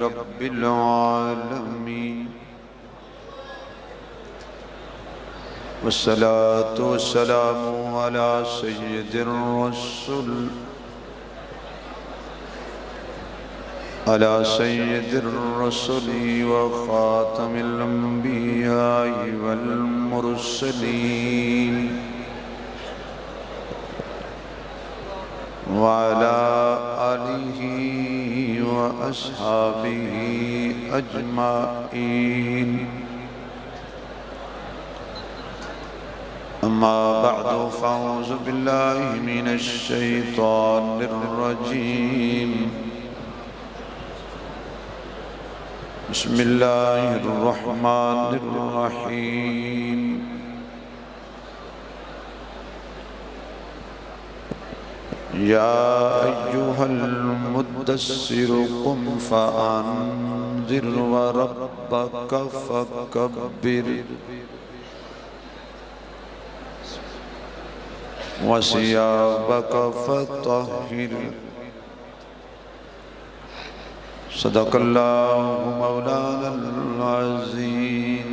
रब्बिल आलमीन वस्सलातु वस्सलामु अला सय्यिदिर रसूल अला सय्यिदिर रसूली व खातमिल अंबिया वल मुरसलीन व अला आलिहि व अस्हाबिहि अजमाइन। अम्मा बअदु फ़अऊज़ु बिल्लाहि मिनश शैतानिर रजीम। बिस्मिल्लाहिर रहमानिर रहीम। या अय्युहल मुद्दस्सिर क़ुम फ़अन्ज़िर व रब्बक फ़कब्बिर व सियाबक फ़त्तहिर। सदक़ल्लाहु मौलानल अज़ीम।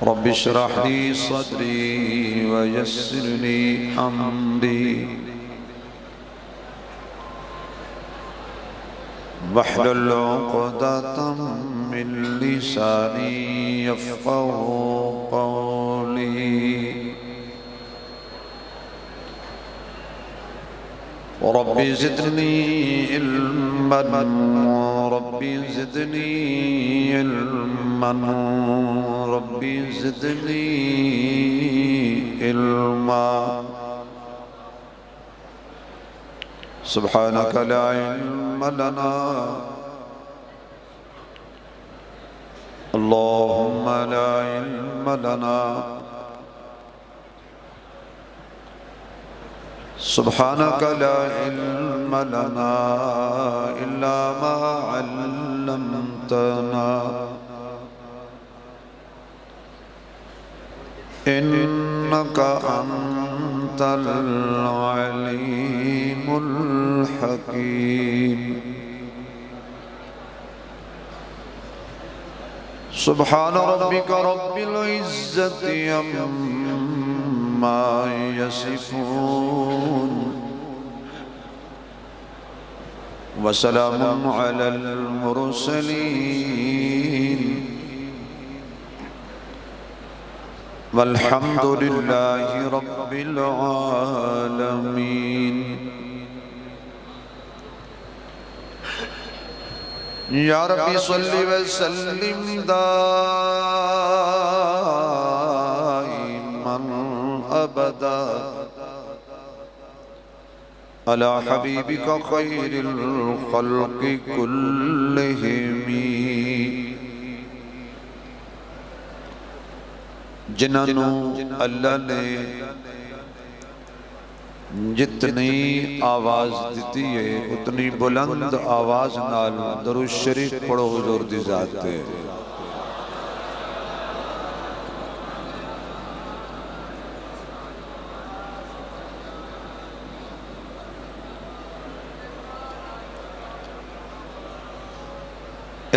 रब्बि इश्रह ली सदरी व यस्सिर ली अमरी वहलुल उक़दतम मिन लिसानी यफ़क़हू क़ौली। Rabbi ज़िदनी इल्मन rabbi ज़िदनी इल्मन rabbi ज़िदनी इल्मा। सुब्हानक ला इल्म लना अल्लाहुम्मा ला इल्म लना सुब्हानक ला इल्म लना इल्ला मा अल्लमतना इन्नका अंतल अलीमुल हकीम। सुब्हान रब्बिका रब्बिल इज्जति अम्मा यसिफून व सलामुन अलल मुरसलीन वल्हम्दुलिल्लाहि रब्बिल आलमीन। या रब्बी सल्लि व सल्लिम दाइमन अबदा अला हबीबिका खैरिल खल्क़ि कुल्लिहिम। जिन्होंने अल्लाह ने जितनी आवाज़ दी है उतनी बुलंद आवाज़ नाल दरूद शरीफ पढ़ो हुजूर दी ज़ात ते।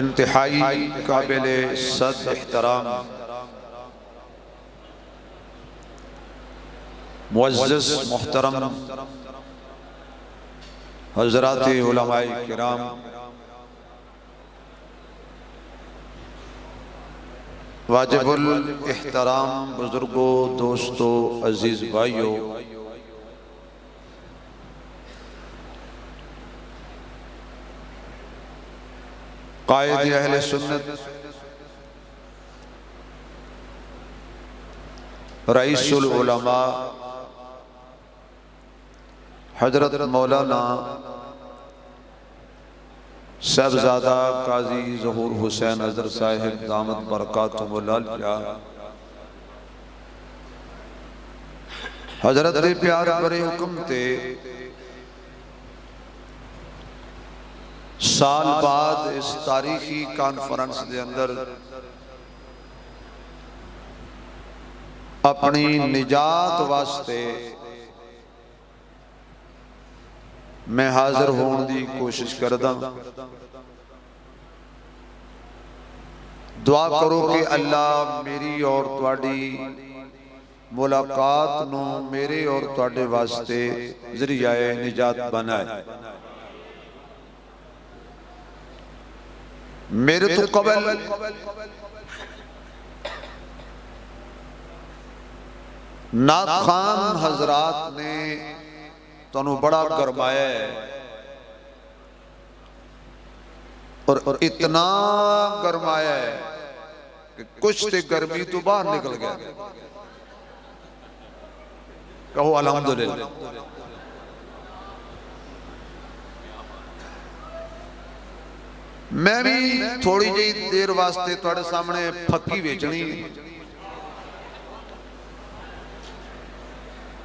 इंतहाई काबिले सद एहतराम मुअज़्ज़ज़ मोहतरम हज़रात उलमाए किराम, वाजिबुल एहतराम बुजुर्गों, दोस्तों, अजीज भाइयों, कायद अहले सुन्नत रईसुल उलमा हजरत मौलाना साहबजादा काजी ज़हूर हुसैन अज़हर साहिब दामत बरकातुहुल आलिया हजरत दे प्यार भरे हुक्म ते साल बाद इस तारीखी कॉन्फ्रेंस के अंदर अपनी निजात वास्ते मैं हाजिर होने की कोशिश करदा। दुआ करो कि अल्लाह मेरी और तुहाडी मुलाकात नूं मेरे और तुहाडे वास्ते ज़रियाए निजात बनाए। मेरे तो कबल नात खान हजरात ने तुहानू बड़ा गरमाया है और इतना गरमाया है कि कुछ ते गर्मी तो बाहर निकल गया। कहो अल्हम्दुलिल्लाह। मैं भी थोड़ी जी देर वास्ते तुहाडे सामने फक्की वेचनी,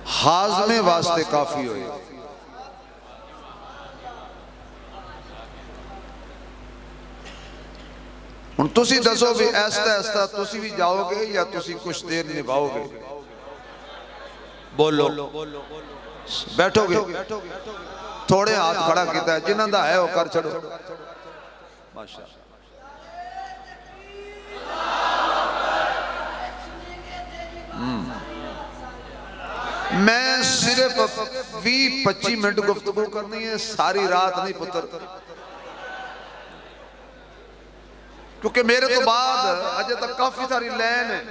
हाजमे वास्ते काफी होए। हुण तुसी दसो भी ऐसा ऐसा तुसी भी जाओगे या तुसी कुछ देर निभाओगे? बोलो, बैठोगे? थोड़े हाथ खड़ा किया है, जिन्हां दा है वो कर छड़ो। माशाअल्लाह। मैं सिर्फ 20-25 मिनट गुफ्तगू करनी है, सारी रात नहीं पुत्र, क्योंकि मेरे तो बाद अजे तक काफी सारी लैन है।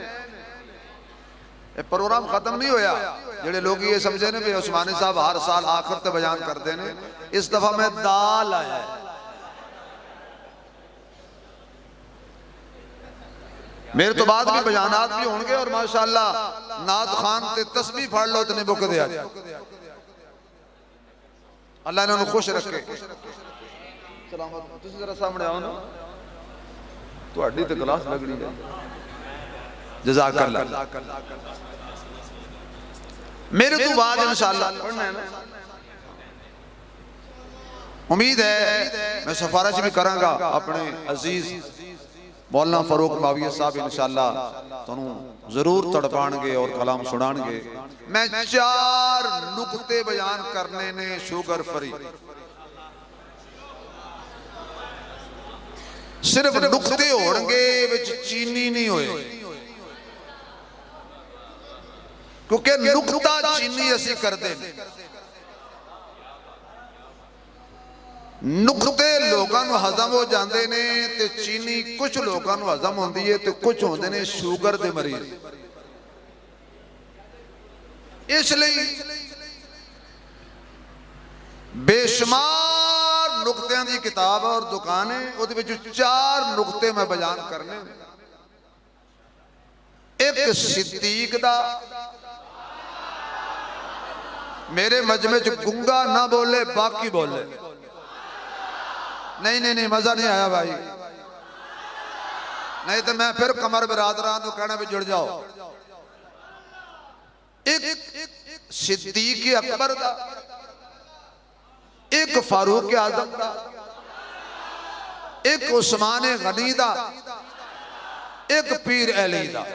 प्रोग्राम खत्म नहीं होया। जेडे लोग ये समझे ने भी उस्मानी साहब हर साल आखिर ते बयान करते हैं, इस दफा मैं दाल आया है। मेरे तो बाद भी बयानात भी होंगे और माशाअल्लाह नात खान ते तस्बीह फड़ लो इतने बुक दे। अल्लाह इन्होंने खुश रखे। तुसीं जरा सामने आओ ना, तुहाडी ते क्लास लगनी है। जज़ाकल्लाह। मेरे तो बाद इंशाअल्लाह पढ़ना है ना, उम्मीद है मैं सिफारिश भी करांगा अपने अजीज मौलाना फारूक माविया साहब इंशाअल्लाह तुहानू जरूर तड़पाणगे और कलाम सुनाणगे। मैं 4 नुकते बयान करने ने शुगर फ्री, सिर्फ नुकते होणगे विच चीनी नहीं होए, क्योंकि नुकता चीनी असी करते नुकते लोगों को हजम हो जाते ने ते चीनी कुछ लोगों को हजम होती है तो कुछ होंदे ने शुगर दे मरीज। इसलिए बेशुमार नुकतियां की किताब और दुकान है, उहदे विच 4 नुकते मैं बयान करने। एक सिद्दीक दा, मेरे मजमे च गुंगा ना बोले बाकी बोले। नहीं नहीं नहीं, मजा नहीं आया भाई, नहीं तो मैं फिर कमर बिरादरान को कहना भी जुड़ जाओ। एक सिद्दीक अकबर दा, एक फारूक आजम दा, एक उस्मान गनी दा, एक पीर अली दा।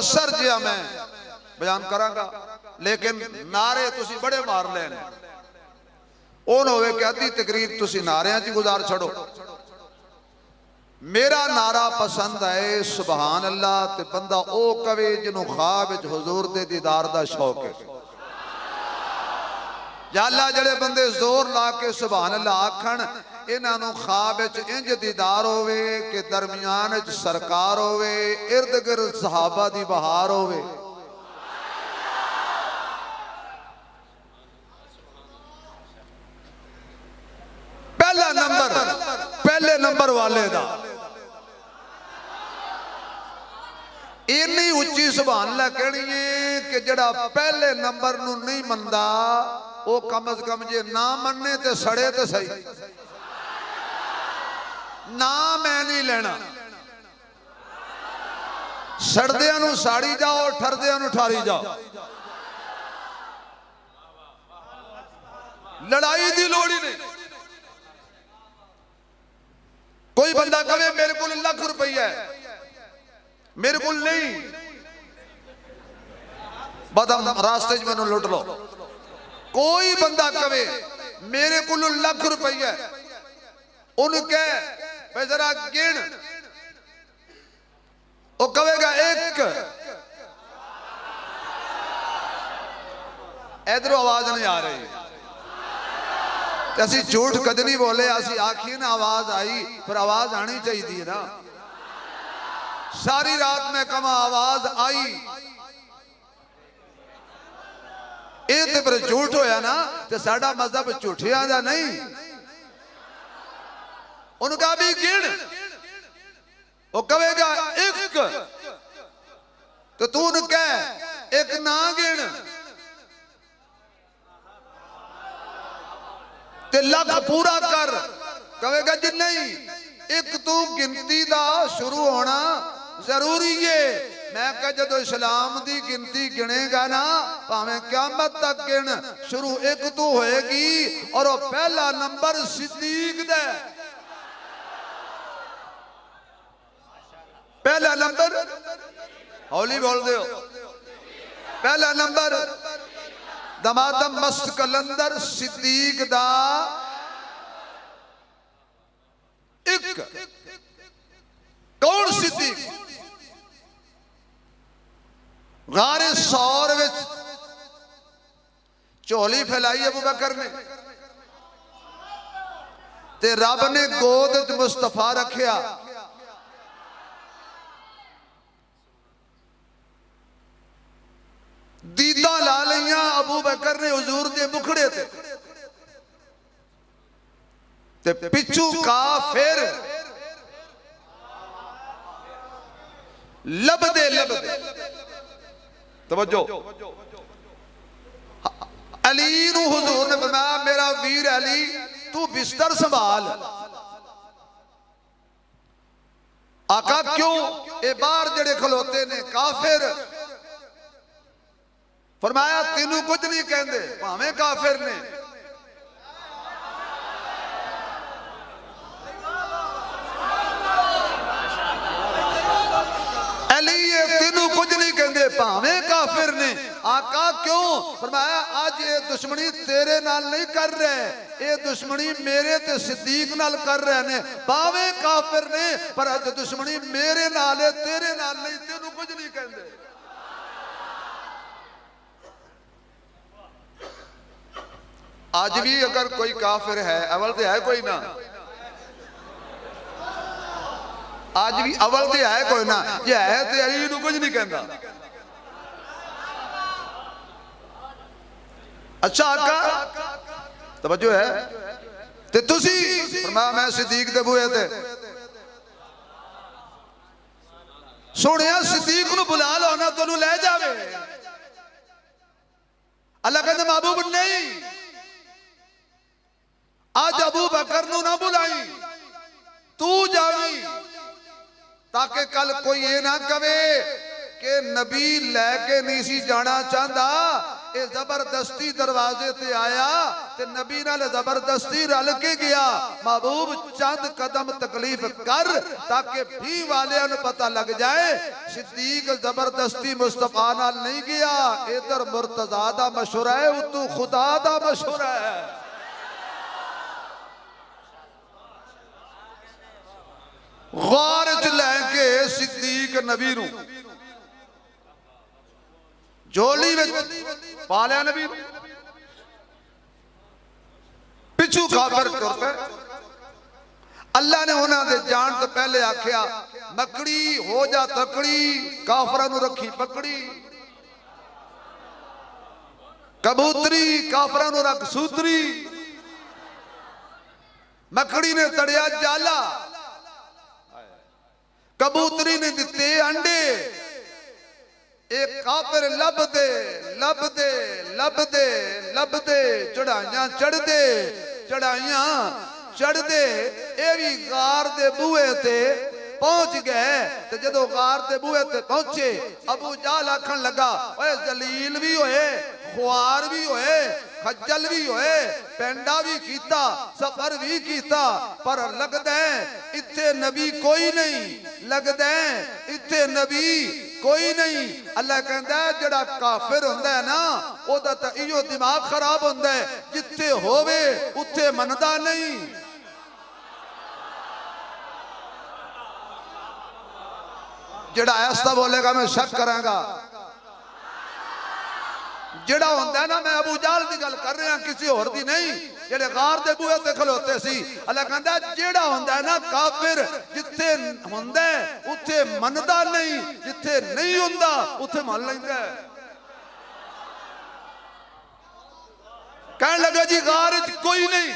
सर जिया मैं बयान करांगा, लेकिन नारे तुसी बड़े मार लेने, ओ ना होवे कि अद्धी तकरीर तुसी नारियां च गुजार छड़ो। मेरा नारा पसंद है सुबहान अल्लाह, ते बंदा ओ कवे जिन्हों ख्वाब विच हुजूर दे दीदार दा शौक है। या अल्लाह जड़े बंदे जोर ला के सुबहान अल्लाह आखण, इन्हों ख्वाब इंज दीदार होवे कि दरमियान सरकार होवे, इर्द गिर्द सहाबा दी बहार होवे। पहले नंबर वाले दा इन्नी उच्ची सुभान अल्लाह कहनी है कि जड़ा पहले नंबर नू नहीं मनदा, वो कम अज कम जे ना मन्ने ते सड़े ते सही। ना मैं नहीं लेना, सड़दियां नू साड़ी जाओ, ठरदियां नू ठारी जाओ। लड़ाई की लोड़ ही नहीं। कोई बंदा कहे मेरे को लाख रुपया है, मेरे को नहीं, बदम रास्ते च मैनू लुट लो। कोई बंदा कहे मेरे को लाख रुपया है, उन्हें कह भाई जरा गिन, वो कहेगा एक। इधरों आवाज नहीं आ रही, असी झूठ कद नहीं बोले, असी आखिए ना आवाज आई, पर आवाज आनी चाहिए ना। सारी रात में कमा आवाज आई, ये फिर झूठ होया ना, तो साडा मजहब झूठिया का नहीं। उनका भी गिन, वो कहेगा एक, तो तू कह एक ना गिन, ते लाख पूरा कर, कहेगा जी नहीं, एक तू गिनती दा शुरू होना जरूरी है। मैं कह जो इस्लाम की गिनती गिनेगा ना, भावें क़यामत तक गिन, शुरू एक तू होएगी, और वो पहला नंबर सिद्दीक दा, पहला नंबर, हौली बोल दो, पहला नंबर दमादम मस्त कलंदर सिद्दीक दा एक। कौन सिद्दीक? गारे सौर विच झोली फैलाई अबू बकर ने, ते रब ने गोद च मुस्तफा रखिया। दीदा ला लिया अबू बकर ने हुजूर के मुखड़े ते पिछू काफिर लबदे लबदे, तवज्जो, अली नू हुजूर ने फरमाया मेरा वीर अली तू बिस्तर संभाल। आका क्यों? ये बाहर जड़े खलोते ने काफिर, फरमाया तेनू कुछ नहीं कहते, भावें काफिर ने। अली ये तेनू कुछ नहीं कहते, भावें काफिर ने। आका क्यों? फरमाया आज ये दुश्मनी तेरे नाल नहीं कर रहे, ये दुश्मनी मेरे ते सिद्दीक नाल कर रहे ने, भावें काफिर ने, पर आज दुश्मनी मेरे नाल है, तेरे नाल नहीं, तेनू कुछ नहीं कहते। आज भी अगर कोई काफिर है, अवल तो है कोई ना, आज भी अवल तो है कोई ना, ये है तो अली नू कुछ नहीं कहता। अच्छा आका तवज्जो है, ते तुसी फरमाया मैं सिद्दीक दे बूहे ते। सोनिया सिद्दीक नू बुला लो ना, तैनू ले जावे। अल्लाह कहते महबूब नहीं, आज अबू बकर नू ना बुलाई, तू जावी, ताकि कल कोई ये ना कवे कि नबी लैके नहीं सी जाना चाहता, ये जबरदस्ती दरवाजे ते आया ते नबी नाल जबरदस्ती रल के गया। महबूब चंद कदम तकलीफ कर, ताकि भी वाले नू पता लग जाए सिद्दीक जबरदस्ती मुस्तफा नाल नहीं गया। इधर मुर्तजा दा मशवरा है, उतू खुदा दा मशवरा है। गार च लैके सिद्दीक नबी नू झोली विच पा लिया, नबी पिछू काफिर तुर पे। अल्लाह ने उन्होंने जान तो पहले आख्या मकड़ी हो जा तकड़ी, काफिरां नू रखी पकड़ी, कबूतरी काफिरां नू रख सूतरी। मकड़ी ने तड़िया जाला, कबूतरी ने दिते अंडे, एक काफिर लभदे लभदे लभदे लभदे चढ़ाइयां चढ़दे चढ़ाइयां चढ़दे, ये भी गार दे बूहे ते पहुंच गए। तो जदों गार दे बूहे ते पहुंचे, अबू जाल आखन लगा ओए जलील भी होए, ख्वार भी होए, खज्जल भी होए, पेंडा भी कीता, सफर भी कीता, पर लगदा है इत्थे नबी कोई नहीं, लगदा है इत्थे नबी कोई नहीं। अल्लाह कहता है जड़ा काफिर हुंदा है ना ओदा तां इहो दिमाग खराब हुंदा है, जिथे होवे उत्थे मनदा नहीं। जड़ा ऐसा बोलेगा मैं शक करांगा। जड़ा होंदा ना, मैं अबू जाल की गल कर रहा किसी होर दी नहीं, जेड़े गार दे बूहे ते खलोते सी। अल्लाह कहंदा जेड़ा होंदा ना काफिर, जिथे होंदा उथे मनदा नहीं, जिथे नहीं होंदा उथे मन लैंदा है। कहन लगे जी गार च कोई नहीं,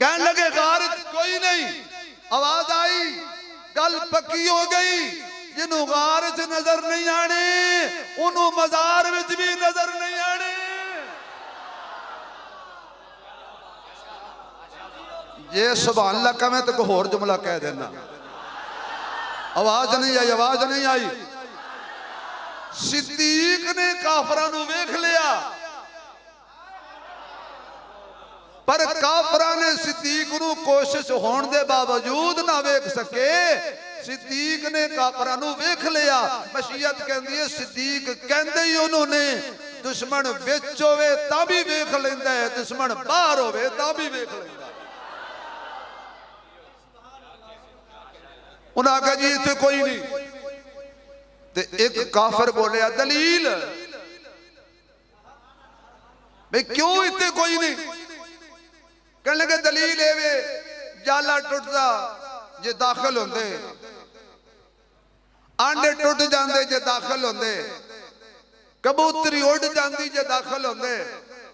कहन लगे गार च कोई नहीं। आवाज आई, गल पक्की हो गई। जिन्हों गार च नजर नहीं आने उन्हों मजार विच भी नजर नहीं आने। जे सुभान अल्लाह का मैं तो कोई होर जुमला कह देना। आवाज नहीं आई, आवाज नहीं आई। सिद्दीक ने काफरां नूं वेख लिया, पर काफरां ने सिद्दीक नूं कोशिश होने के बावजूद ना वेख सके। सिद्दीक ने काफरां नूं वेख लिया। मशीयत कहंदी है सिद्दीक कहंदे ही उन्होंने दुश्मन विच होवे तां भी वेख लैंदा है, दुश्मन बाहर होवे तां भी वेख लैंदा। उन्हां आखिया जी इत्थे कोई नहीं। ते एक काफिर बोलिया दलील, भाई क्यों इत्थे कोई नहीं? कहने लगे दलील एवे जाला टुटदा जे दाखिल होंदे, आंडे टुट जाते जे दाखिल होंदे, कबूतरी उड़ जाती जे दाखिल होंदे।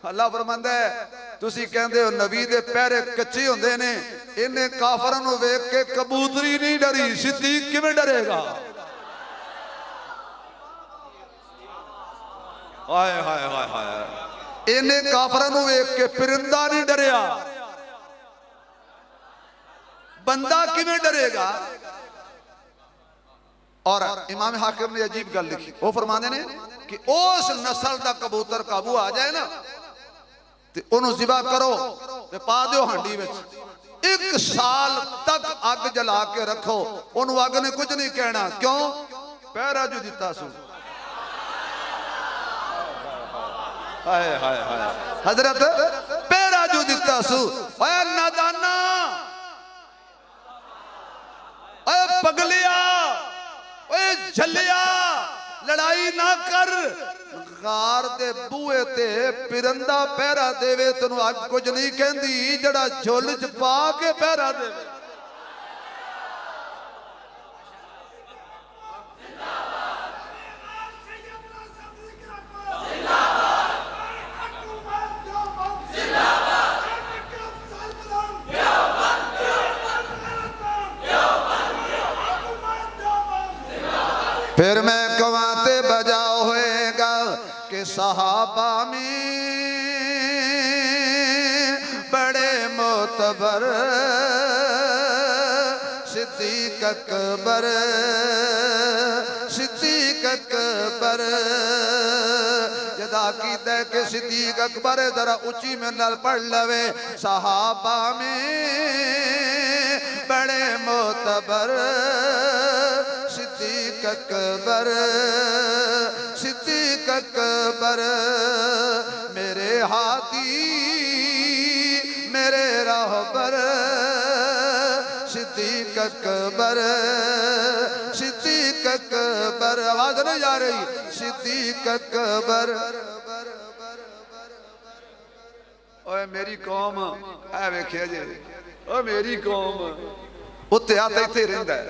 अल्लाह फरमांदा है तुसी कहंदे हो नबी दे पैरे कच्चे होंदे ने, इन्हें काफरां नूं वेख के कबूतरी नहीं डरी, सिद्दीक किवें डरेगा? हाय हाय हाय हाय। इन्हें काफरां नूं वेख के परिंदा नहीं डरिया, बंदा किवें डरेगा? और इमाम हाकिम ने अजीब गल लिखी, वो फरमाते ने कि उस नस्ल का कबूतर काबू आ जाए ना ते ओनू ज़िबा करो ते पा दो हांडी विच, 1 साल तक अग जला के रखो, ओनू अग ने कुछ नहीं कहना। क्यों? पहरा जो दिता सू। हाय हाय हाय। हजरत पहरा जो दिता सू। ओए नादाना, ओए पगलिया, ओए झलिया, लड़ाई ना कर। गार दे बूहे ते पिरंदा पहरा देवे तेनू अग कुछ नहीं कहंदी, जड़ा झुल च पा के पहरा देवे। फिर मैं कवाते बजा होएगा कि सहाबा में बड़े मोतबर सिद्दीक अकबर, सिद्दीक अकबर। जदा कीता कि सिद्दीक अकबर जरा ऊंची में नाल पढ़ लवे। सहाबा में बड़े मोतबर सिद्दीक अकबर, सिद्दीक अकबर। मेरे हाथी मेरे राहबर सिद्दीक अकबर, सिद्दीक अकबर। आवाज नहीं आ रही? सिद्दीक अकबर। ओए मेरी कौम ऐ वेखिया जे, ओ मेरी कौम उत्ते आता इत्थे रहिंदा है,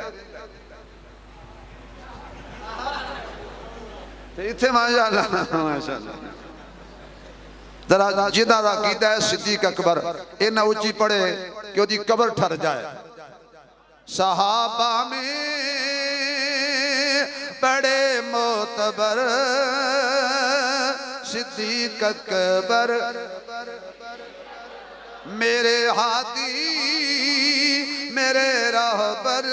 इत्थे माशाअल्लाह माशाअल्लाह। जरा जिदा दा कीदा है सिद्दीक अकबर इन्ना उच्ची पढ़े कि ओदी कबर ठर जाए। सहाबा में बड़े मोतबर सिद्दीक अकबर, मेरे हाथी मेरे राहबर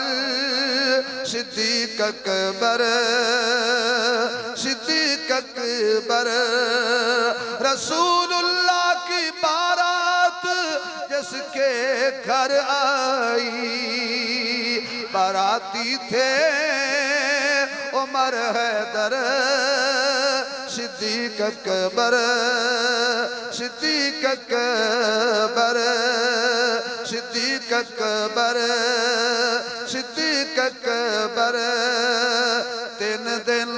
सिद्दीक अकबर, सिद्दीक अकबर, रसूलुल्लाह की बारात जिसके घर आई, बाराती थे उमर हैदर सिद्दीक अकबर, सिद्दीक अकबर, सिद्दीक अकबर, सिद्दीक अकबर। 3 दिन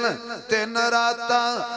3 रात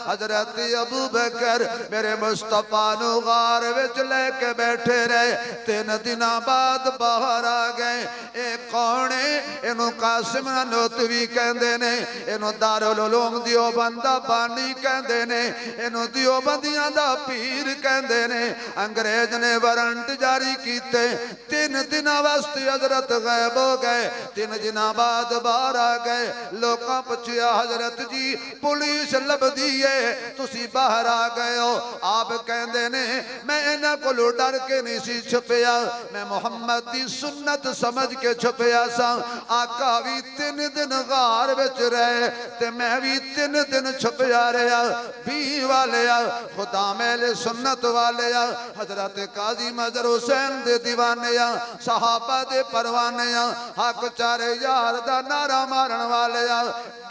हजरत अबू बकर मेरे मुस्तफा नू गार विच लेके बैठे रहे। 3 दिन बाद बाहर आ गए। ये कौन है? इनू कासिम ननोतवी कहंदे ने, इनू दारुल उलूम दियोबंद दा बानी कहंदे ने, इनू दियोबंदियां दा पीर कहंदे ने। अंग्रेज ने वारंट जारी कीते। 3 दिन वास्ते हजरत गायब हो गए। 3 दिन बाद बाहर आ गए। लोकां पुछया हजरत जी पुलिस लभदी है, तुसी बाहर आ गए हो। आप कहंदे ने मैं इन्हां कोलों डर के नहीं सी छुपया, मैं मुहम्मद दी सुन्नत समझ के छुपया सा। आका भी 3 दिन गार विच रहे ते मैं भी 3 दिन छुपया रहा। 20 वाले खुदा मेले सुन्नत वाले हजरत काजी मजर हुसैन दे दीवाने सहाबा दे परवाने हक चारे यार दा नारा मारन वाले।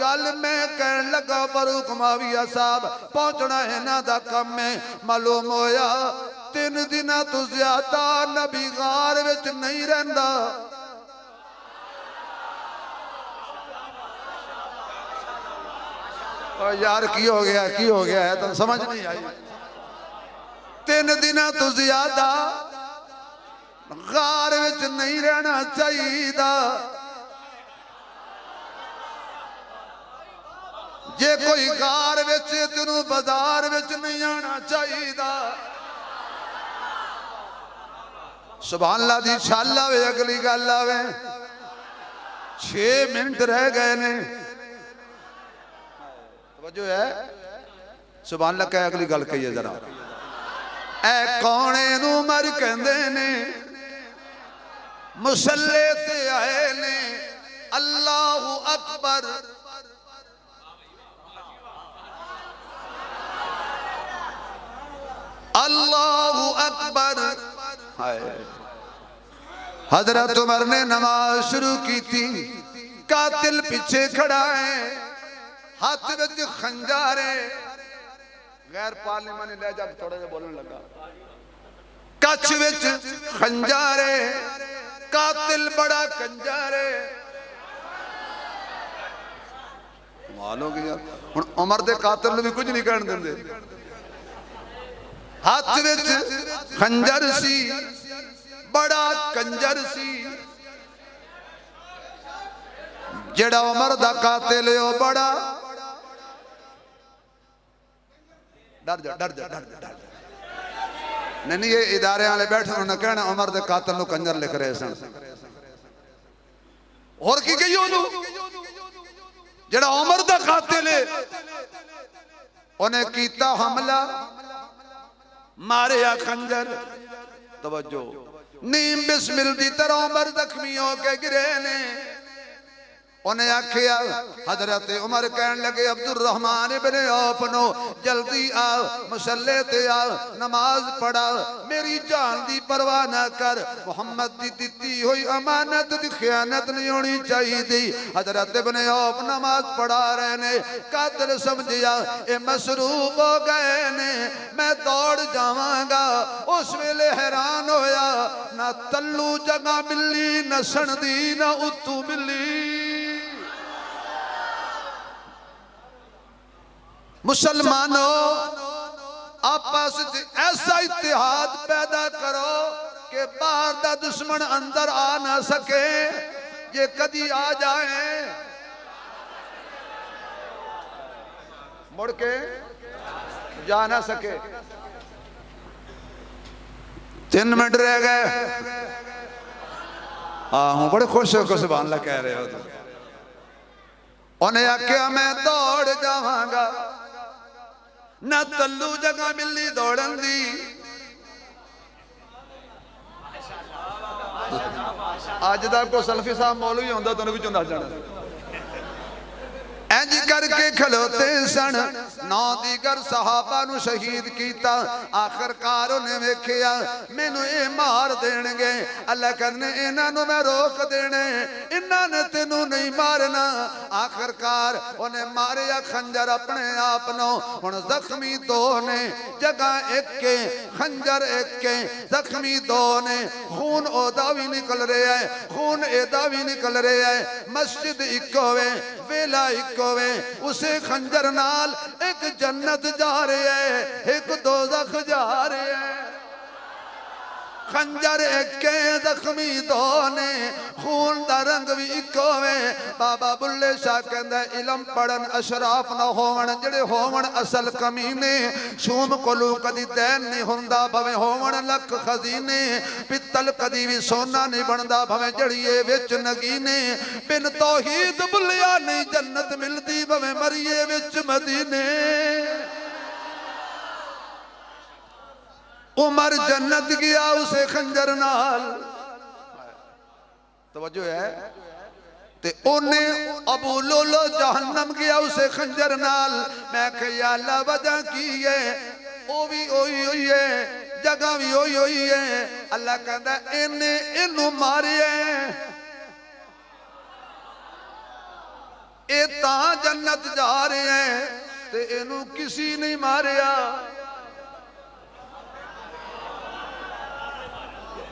गल मैं कहन लगा फरूक माविया साहब पहुंचना इन्हां दा कम है। मालूम होया 3 दिन तो ज्यादा नबी गार विच नहीं रहिंदा। यार की हो गया है तो समझ नहीं आई। 3 दिन तो ज्यादा गार विच नहीं रहना चाहिए। जे कोई गार विच तेनू बाजार विच नहीं आना चाहिए। सुभान अल्लाह दी छल आवे। अगली गल आवे 6 मिनट रह गए ने। तवज्जो है? सुभान अल्लाह कह अगली गल कही जरा। ऐ कौने नू उमर कहंदे ने, मुसल्ले ते आए ने। अल्लाहु अकबर, अल्लाहु अकबर। हजरत उमर ने नमाज शुरू की थी। कातिल पीछे खड़ा है, हाथ विच खंजर है। गैर पार्लिमानी लहजा थोड़ा जा बोलने लगा। कच्छ विच खंजर है, कातिल बड़ा कंजर है। मानो कि यार हुण उमर दे कातिल नूं भी कुछ नहीं कहण दिंदे। हाथ विच खंजर सी, बड़ा कंजर सी। जेड़ा उमर दा कातिल है वो बड़ा डर जा। नहीं ये इदारे वाले बैठे उन्होंने कहना उमर दे कातिल नूं कंजर लिख रहे सन। और की कही ओनू जेड़ा उमर दा कातिल है उन्हें कीता हमला, मारिया खंजर। तवज्जो, नीम बिस्मिल दी तरह उमर जख्मी होके गिरे ने। उन्हें आखिया हजरत उमर कहन लगे अब्दुर्रहमान इब्ने औफ नो जल्दी आ, मुसल्ले ते आ, नमाज पढ़ा। मेरी जान दी परवाह ना कर। मुहम्मद दी दिती हुई अमानत दी खयानत नहीं होनी चाहिए। हजरत इब्ने औफ नमाज पढ़ा रहे ने। कातिल समझिया ये मसरूफ हो गए ने, मैं दौड़ जावांगा। उस वेले हैरान होया, ना तल्लू जगह मिली, नसण दी ना उत्तू मिली। मुसलमानों आपस ऐसा इत्तेहाद पैदा करो कि बाहर दा दुश्मन अंदर आ ना सके। ये कदी आ जाए मुड़ के जा ना सके। 3 मिनट रह गए। हाँ हूँ बड़े खुश हो सुभान अल्लाह कह रहे हो। उन्हें आख्या मैं दौड़ जावांगा, ना तल्लू जगह मिली दौड़न दी। अज तक को सल्फी साहब मौलवी होंदा तो भी चुना जाना। इंज करके खलोते सन। 9 दीगर सहाबा नू शहीद किया। आखिरकार उन्हें वेखिया मैनू ये मार देणगे। अल्लाह कहने इन्हां नू मैं रोक देने, इन्हां ने तेनू नहीं मारना। आखिरकार उन्हें मारिया खंजर अपने आप नो। हुण जख्मी 2 ने, जगह एक के, खंजर एक के, जख्मी 2 ने। खून ओदा भी निकल रहा है, खून एदा भी निकल रहा है। मस्जिद एक होवे, वेला एक होवे। उसे खंजर नाल एक जन्नत जा रहा है, एक दोज़ख जा रहा है। खंजर एक जख्मी 2 ने, खून दा रंग भी एक होवे। बाबा बुल्ले शाह कहंदा इलम पढ़न अशराफ ना होवन, जेड़े होवन असल कमीने। शूम कोलू कदी दैन नहीं हुंदा, भवे होवन लख खजीने। पित्तल कदी भी सोना नहीं बनदा, भवे जड़िए विच नगीने। बिन तौहीद बुलिया नहीं जन्नत मिलदी, भवे मरिए विच मदीने। उमर जन्नत गया उसे खंजर नाल, तवज्जो है। ते ओने अबू लोलो जहन्नम गया उसे खंजर नाल। मैं कहा अल्लाह वजह की है, ओ भी ओही होई है, जगह भी ओही होई है। अल्लाह कहता इन्ने इनू मारिया, ये तां जन्नत जा रहे हैं ते इनू किसी नहीं मारिया।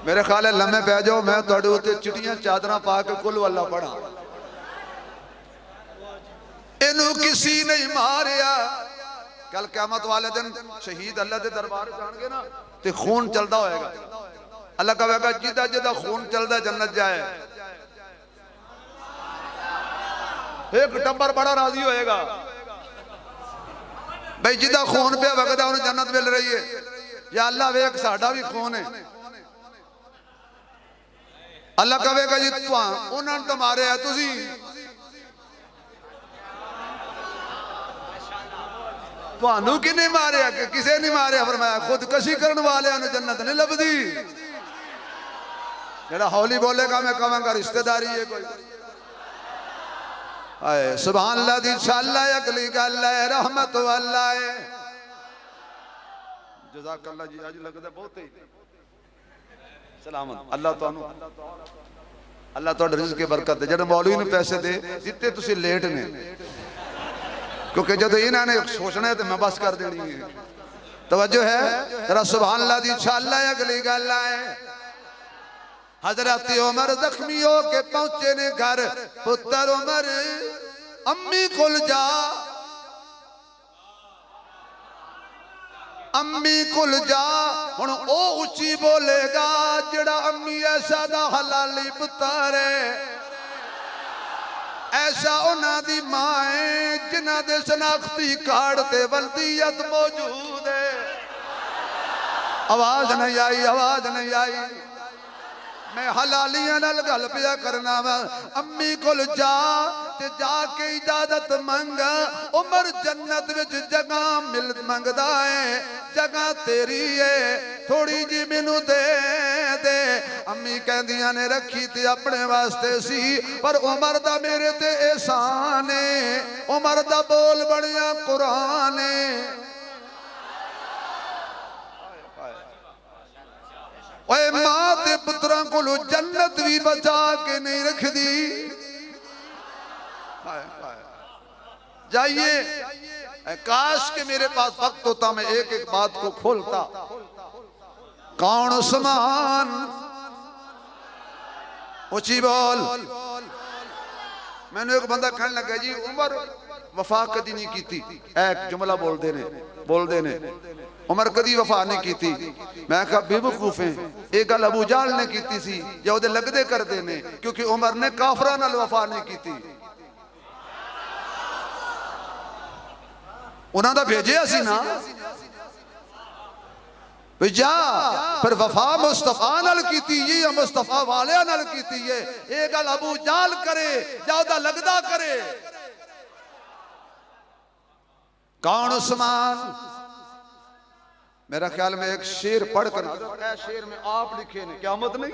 मेरे ख्याल है लम्हे पै जाओ, मैं तुहाडे उत्ते चिट्टियां चादरां पा के कुल वाला पढ़ा। इनू किसी नहीं मारिया। कल क़यामत वाले दिन शहीद अल्लाह के दरबार जाएंगे ना, तो खून चलता होएगा। अल्लाह कहेगा जिदा जिदा खून चलता जन्नत जाए। एक टब्बर बड़ा राजी होएगा भाई जिदा खून पे वगदा उन्हें जन्नत मिल रही है। या अल्लाह वेख साडा भी खून है। अल्लाह कहेगा जी उन्होंने तो मारे है, तुसी तुहानू किने मारे, किसे नहीं मारे। फरमाया खुदकशी करने वाले ने जन्नत नहीं लभदी। जेड़ा हौली बोलेगा मैं कहूँगा रिश्तेदारी है कोई। आए सुभान अल्लाह दी शाला अगली गल है रहमत वाला है। जज़ाकल्लाह जी, आज लगदा बहुत ही सलामत। अल्लाह तुहानू अल्लाह तुहाडे रिज़्क़ की बरकत दे। जेड़े मौलवी ने पैसे दे दिते तुसी लेट ने, क्योंकि जब इन्होंने सोचना है तो मैं बस कर देनी है। तवज्जो है जरा सुभान अल्लाह दी शाला अगली गल है। हजरत उमर जख्मी हो के पहुंचे ने घर। पुत्र उमर अम्मी कोल जा, अम्मी कुल जा। हुण ओ उच्ची बोलेगा जेड़ा अम्मी ऐसा दा हलाली पुत्र है, ऐसा उन्हां दी मां है जिन्हां दे शनाख्ती कार्ड ते वल्दियत मौजूद है। आवाज नहीं आई, आवाज नहीं आई। मैं हलालियां नाल गल पिया करना वा। अम्मी कोल जा ते जाके इजाजत मंग। उमर जन्नत विच जगह मिल मंगदा है, जगह तेरी है, थोड़ी जी मैनू दे दे। अम्मी कहंदियां ने रखी ते अपने वास्ते सी, पर उमर दा मेरे ते एहसान है। उमर दा बोल बनिया कुरान है। ओए मां ते पुत्रां कोलों जन्नत भी बचा के नहीं रखदी। जाइए काश के मेरे पास वक्त होता मैं एक एक बात को खोलता। कौन उस्मान, ऊंची बोल। मैंने एक बंदा कहने लगा जी उमर वफा कदी नहीं की थी। एक जुमला बोलते ने उमर कदी वफा नहीं की थी। मैं कहा बेवकूफ है, ये गल अबू जाल ने की सी या उहदे लगदे करदे ने, क्योंकि उमर ने काफरा नाल वफा नहीं की थी। उन्हां दा भेजिया सी ना जा, पर वफा मुस्तफा नाल कीती है, मुस्तफा वालियां नाल कीती है। ये गल अबू जाल करे या उहदा लगदा करे। कौन उस्मान? मेरा ख्याल में एक शेर पढ़ कर शेर में आप लिखे ने, क़यामत नहीं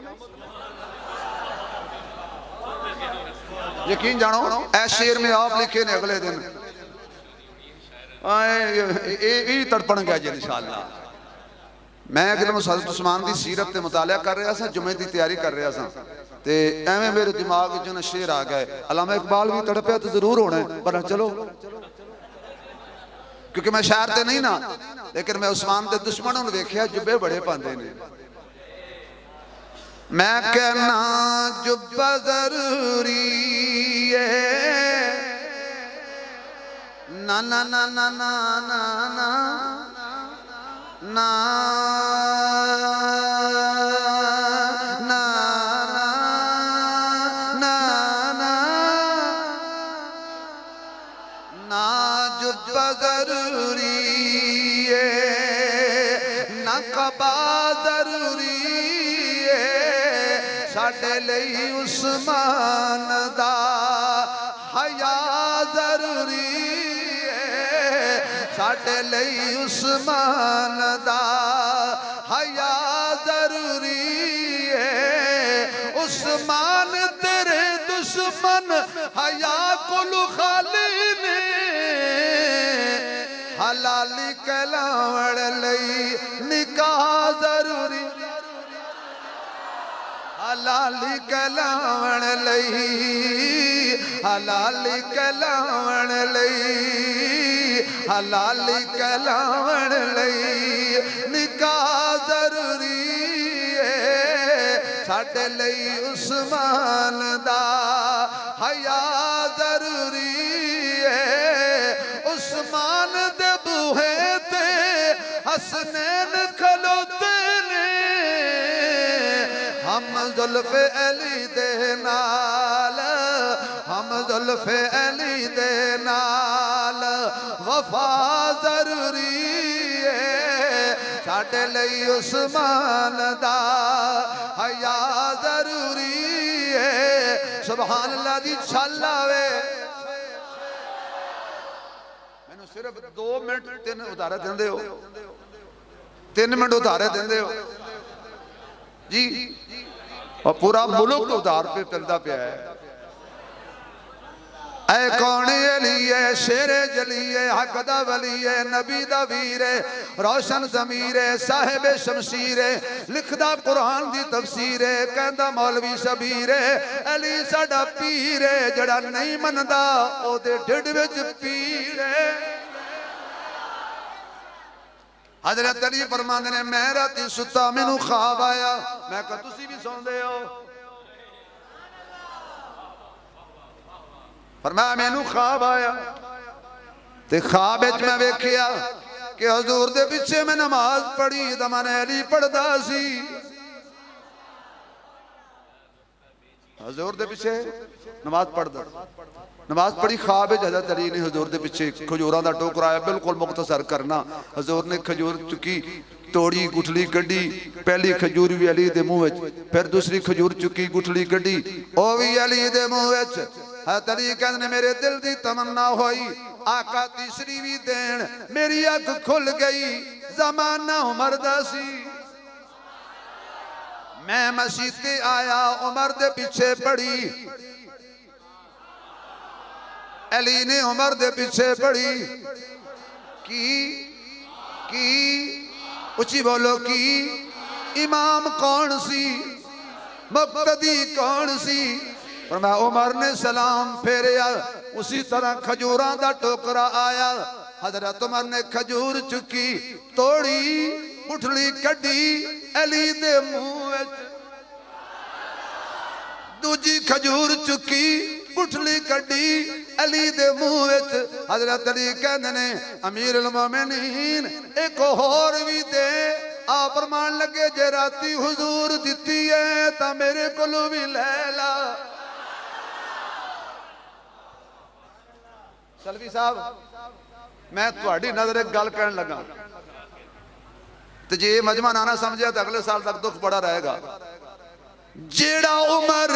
यकीन जानो ऐ शेर में आप लिखे ने अगले दिन ये तड़पण गया जी इंशाअल्लाह। मैं अगले हज़रत उस्मान की सीरत ते मुतालिया कर रहा था, जुमे की तैयारी कर रहा था, ते एवें मेरे दिमाग च शेर आ गए, अल्लामा इकबाल भी तड़पया तो जरूर होना है, पर चलो क्योंकि मैं शायर ते नहीं ना, लेकिन मैं उस्मान के दुश्मनों ने देखा जुब्बे बड़े पाते ने। मैं कहना जुब्बा जरूरी है, ना ना ना ना ना ना ना ना ना ना ना जुब्बा जरूरी है, ना कबा जरूरी है, साडे लई उस्मान दा हया जरूरी है, साडे लई उस्मान दा हया जरूरी है। उस्मान तेरे दुश्मन हया कुल खाली ने, हलाली कहलावण लई निकाह जरूरी, हलाली कहलावण लई, हलाली कहलावण लई, हलाली कहलावण लई निकाह जरूरी है, साडे लई उस्मान दा हया जरूरी है। उस्मान दे बूहे ते हसनैन खलोते ने, हम जुल्फे अली दे नाल, हम जुल्फे अली दे नाल वफा जरूरी है, साडे लई उस्मान दा हया जरूरी है। सुभान अल्लाह दी छल आवे। मैनू सिर्फ 2 मिनट 3 उधारे देंदे हो, 3 मिनट उधारे देंदे हो जी, और पूरा मुल्क उधार पे चलता पाया है। ऐ कौन अली है, शेरे जली है, हक दा वली है, नबी दा वीर है, रोशन ज़मीर है, साहिब शमशीर है, लिखदा कुरान दी तफसीर है, कहंदा मौलवी शबीर है, अली साडा पीर है, जड़ा नहीं मनदा ओदे ढिड विच पीर है। हजरत अली फरमांदे ने मैं राती सुता मैनू ख्वाब आया, मैं कहा तुसी भी सौंदे हो, फरमाया मैनू ख्वाब आया ते ख्वाब विच मैं वेखिया कि हजूर दे पिछे मैं नमाज पढ़ी तो मैंने अली पढ़दा सी, हजूर दे पिछे नमाज पढ़दा, नमाज पढ़ी ख्वाब विच हजरत अली ने हजूर दे पिछे खजूरां दा टोकरा आया, बिल्कुल मुख्तसर करना, हजूर ने खजूर चुकी तोड़ी गुठली कड्डी, पहली खजूर भी अली दे मुंह विच, फिर दूसरी खजूर चुकी गुठली कड्डी ओ भी अली दे मुंह विच। हज़रत अली कहंदे मेरे दिल दी तमन्ना होई आका तीसरी भी देन, मेरी अख खुल गई, जमाना उमर दा सी, मैं मसीह ते आया उमर दे पीछे पड़ी, अली ने उमर दे पीछे पड़ी की उची बोलो की इमाम कौन सी, मुक्तदी कौन सी, पर मैं उमर ने सलाम फेरिया, उसी तरह खजूरां दा टोकरा आया, हजरत उमर ने खजूर चुकी तोड़ी गुठली कड्डी अली दे मुंह विच, दूजी खजूर चुकी गुठली कड्डी अली दे मुंह विच। हजरत अली कहंदे ने अमीर उल मोमिनीन एक होर भी दे, आप फरमान लगे जे राती हुजूर दिती है तां मेरे कोलों भी लै ला। सलवी साहब मैं तुहाडी नजर एक गल कहन लगा, तो जे मजमा ना ना समझिया तो अगले साल तक दुख बड़ा रहेगा। जेड़ा उमर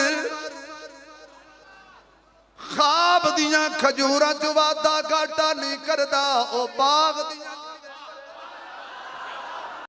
ख्वाब दियां खजूरां च वादा घाटा नहीं करदा, ओ बाग दियां